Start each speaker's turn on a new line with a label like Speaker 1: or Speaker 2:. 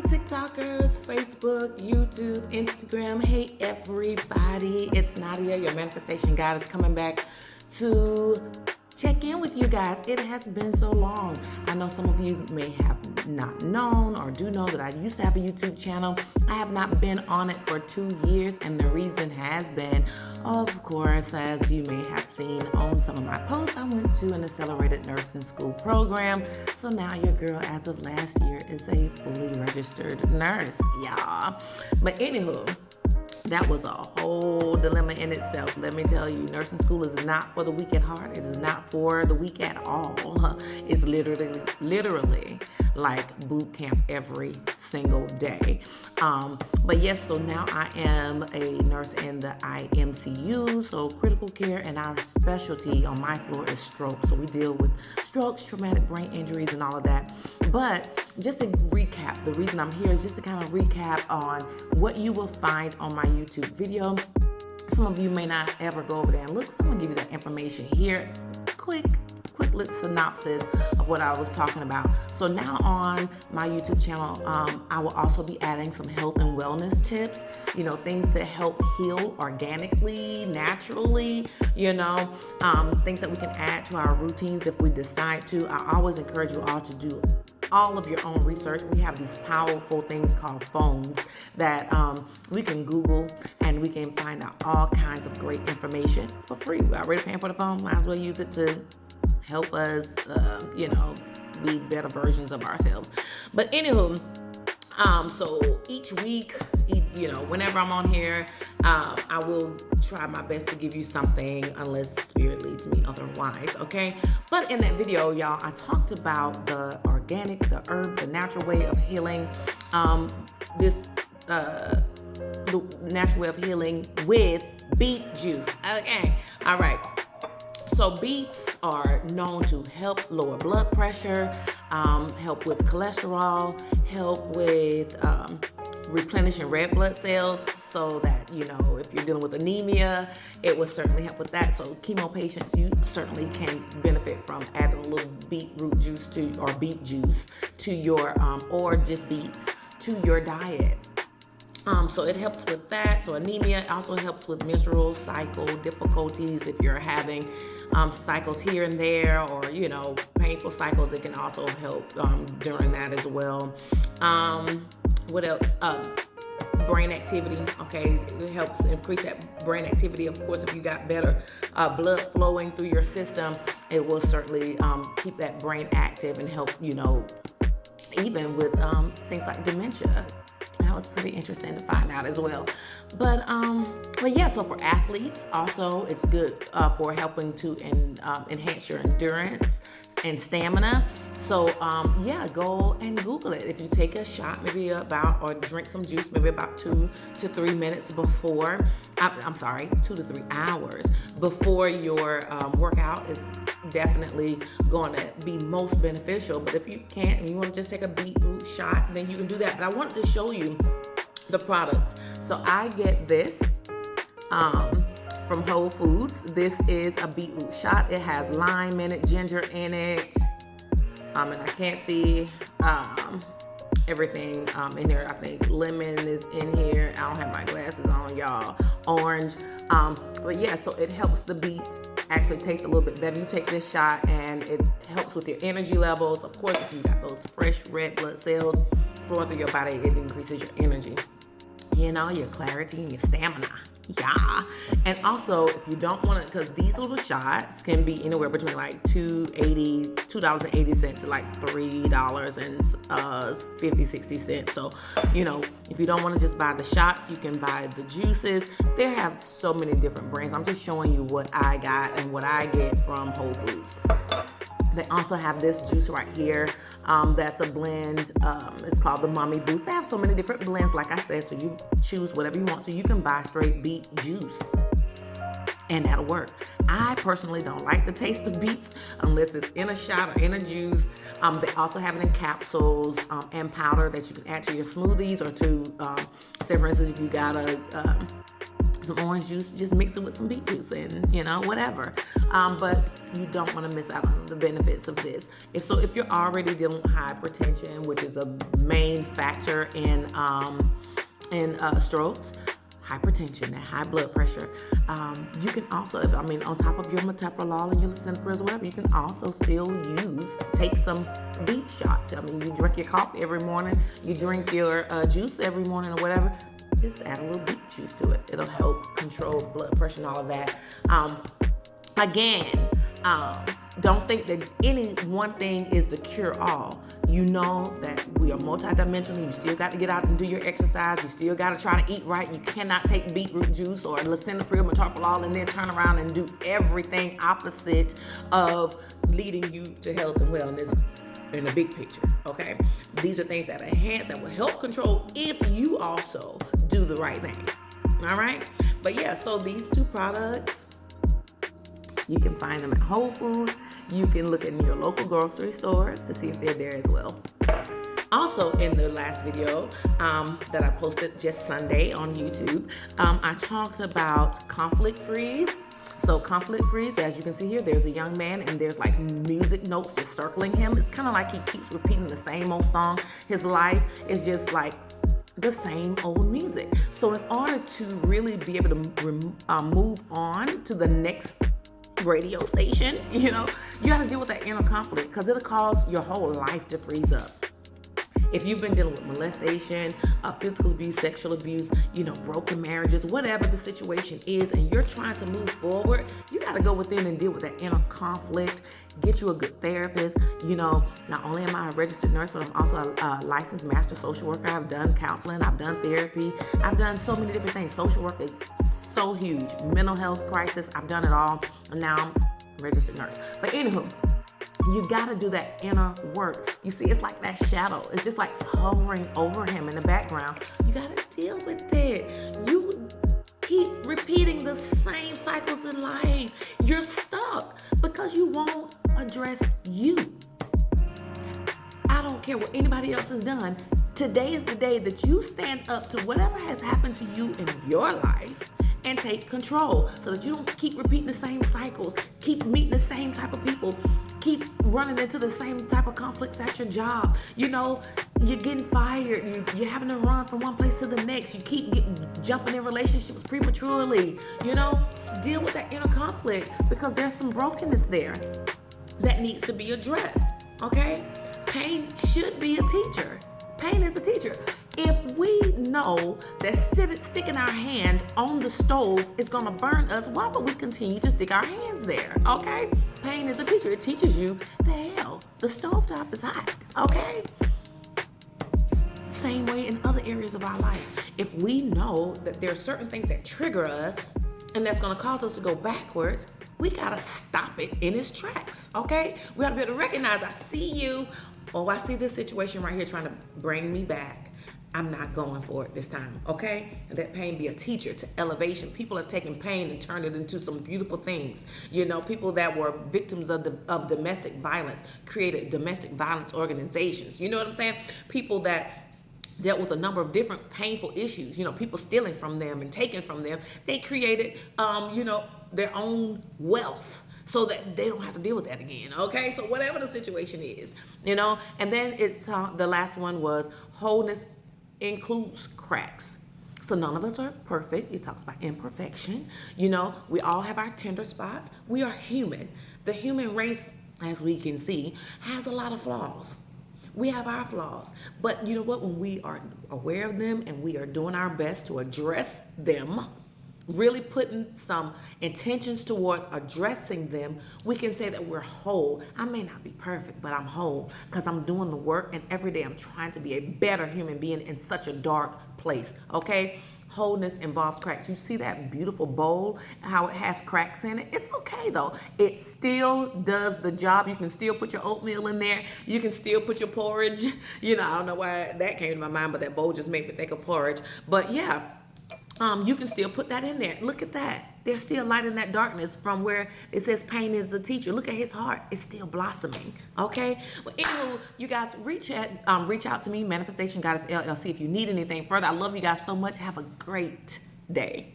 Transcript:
Speaker 1: TikTokers, Facebook, YouTube, Instagram. Hey everybody, it's Nadia, your manifestation guide, is coming back to check in with you guys. It has been so long. I know some of you may have not known or do know that I used to have a YouTube channel. I have not been on it for 2 years, and the reason has been, of course, as you may have seen on some of my posts, I went to an accelerated nursing school program. So now your girl, as of last year, is a fully registered nurse, y'all. But anywho, that was a whole dilemma in itself. Let me tell you, nursing school is not for the weak at heart. It is not for the weak at all. It's literally like boot camp every single day. But yes, so now I am a nurse in the IMCU, so critical care, and our specialty on my floor is stroke. So we deal with strokes, traumatic brain injuries, and all of that. But just to recap, the reason I'm here is just to kind of recap on what you will find on my YouTube video. Some of you may not ever go over there and look, so I'm gonna give you that information here. Quick little synopsis of what I was talking about. So now on my YouTube channel, I will also be adding some health and wellness tips, things to help heal organically, naturally, things that we can add to our routines if we decide to. I always encourage you all to do all of your own research. We have these powerful things called phones that we can Google, and we can find out all kinds of great information for free. We're already paying for the phone, might as well use it to help us, be better versions of ourselves. But anywho, so each week, whenever I'm on here, I will try my best to give you something, unless spirit leads me otherwise, okay? But in that video, y'all, I talked about the organic, the herb, the natural way of healing, the natural way of healing with beet juice, okay? All right. So beets are known to help lower blood pressure, help with cholesterol, help with replenishing red blood cells, so that, if you're dealing with anemia, it will certainly help with that. So chemo patients, you certainly can benefit from adding a little beetroot juice or beet juice to your, or just beets to your diet. So it helps with that. So anemia also helps with menstrual cycle difficulties. If you're having cycles here and there, or painful cycles, it can also help during that as well. What else? Brain activity. Okay, it helps increase that brain activity. Of course, if you got better blood flowing through your system, it will certainly keep that brain active and help. Even with things like dementia. That was pretty interesting to find out as well. But yeah, so for athletes also, it's good for helping to enhance your endurance and stamina. So yeah, go and Google it. If you take a shot, or drink some juice, maybe about 2 to 3 minutes before, 2 to 3 hours before your workout, is definitely going to be most beneficial. But if you can't and you want to just take a beetroot shot, then you can do that. But I wanted to show you the products. So I get this from Whole Foods. This is a beetroot shot. It has lime in it, ginger in it, and I can't see everything in here. I think lemon is in here. I don't have my glasses on, y'all. Orange. But yeah, so it helps the beet actually taste a little bit better. You take this shot and it helps with your energy levels. Of course, if you got those fresh red blood cells flowing through your body, it increases your energy, your clarity and your stamina. Yeah. And also, if you don't want to, because these little shots can be anywhere between like $2.80 to like $3.50-60. So, if you don't want to just buy the shots, you can buy the juices. They have so many different brands. I'm just showing you what I got and what I get from Whole Foods. They also have this juice right here. That's a blend. It's called the Mommy Boost. They have so many different blends, like I said, so you choose whatever you want. So you can buy straight beet juice, and that'll work. I personally don't like the taste of beets unless it's in a shot or in a juice. They also have it in capsules and powder that you can add to your smoothies, or to, say for instance, if you got a some orange juice, just mix it with some beet juice and, you know, whatever. But you don't want to miss out on the benefits of this. If you're already dealing with hypertension, which is a main factor in strokes, hypertension, that high blood pressure, you can also, on top of your metoprolol and your lisinopril or whatever, you can also still take some beet shots. I mean, you drink your coffee every morning, you drink your juice every morning or whatever, just add a little beet juice to it. It'll help control blood pressure and all of that. Don't think that any one thing is the cure-all. You know that we are multidimensional. You still got to get out and do your exercise. You still got to try to eat right. You cannot take beetroot juice or lisinopril, metoprolol, and then turn around and do everything opposite of leading you to health and wellness in the big picture, okay? These are things that enhance, that will help control if you also do the right thing, all right? But yeah, so these two products, you can find them at Whole Foods. You can look in your local grocery stores to see if they're there as well. Also, in the last video that I posted just Sunday on YouTube, I talked about conflict freeze. So conflict freeze, as you can see here, there's a young man and there's like music notes just circling him. It's kind of like he keeps repeating the same old song. His life is just like the same old music. So in order to really be able to move on to the next radio station, you know, you got to deal with that inner conflict, because it'll cause your whole life to freeze up. If you've been dealing with molestation, physical abuse, sexual abuse, you know, broken marriages, whatever the situation is, and you're trying to move forward, you got to go within and deal with that inner conflict. Get you a good therapist. You know, not only am I a registered nurse, but I'm also a licensed master social worker. I've done counseling. I've done therapy. I've done so many different things. Social work is so huge. Mental health crisis, I've done it all. And now I'm a registered nurse. But anywho, you got to do that inner work. You see, it's like that shadow. It's just like hovering over him in the background. You got to deal with it. You keep repeating the same cycles in life. You're stuck because you won't address you. I don't care what anybody else has done. Today is the day that you stand up to whatever has happened to you in your life and take control, so that you don't keep repeating the same cycles, keep meeting the same type of people, keep running into the same type of conflicts at your job. You know, you're getting fired, you're having to run from one place to the next, you keep jumping in relationships prematurely. You know, deal with that inner conflict, because there's some brokenness there that needs to be addressed, okay? Pain should be a teacher. Pain is a teacher. If we know that sticking our hand on the stove is gonna burn us, why would we continue to stick our hands there, okay? Pain is a teacher. It teaches you the stovetop is hot, okay? Same way in other areas of our life. If we know that there are certain things that trigger us and that's gonna cause us to go backwards, we gotta stop it in its tracks, okay? We gotta be able to recognize, I see you, or I see this situation right here trying to bring me back. I'm not going for it this time, okay? And that pain be a teacher to elevation. People have taken pain and turned it into some beautiful things. You know, people that were victims of domestic violence created domestic violence organizations. You know what I'm saying? People that dealt with a number of different painful issues, you know, people stealing from them and taking from them. They created, their own wealth, so that they don't have to deal with that again, okay? So whatever the situation is, you know. And then the last one was wholeness includes cracks. So none of us are perfect. It talks about imperfection. You know, we all have our tender spots. We are human. The human race, as we can see, has a lot of flaws. We have our flaws. But you know what? When we are aware of them and we are doing our best to address them, really putting some intentions towards addressing them, we can say that we're whole. I may not be perfect, but I'm whole because I'm doing the work, and every day I'm trying to be a better human being in such a dark place, okay? Wholeness involves cracks. You see that beautiful bowl, how it has cracks in it? It's okay though. It still does the job. You can still put your oatmeal in there. You can still put your porridge. You know, I don't know why that came to my mind, but that bowl just made me think of porridge. But yeah, you can still put that in there. Look at that. There's still light in that darkness from where it says pain is a teacher. Look at his heart. It's still blossoming. Okay? Well, anyway, you guys reach out to me, Manifestation Goddess LLC, if you need anything further. I love you guys so much. Have a great day.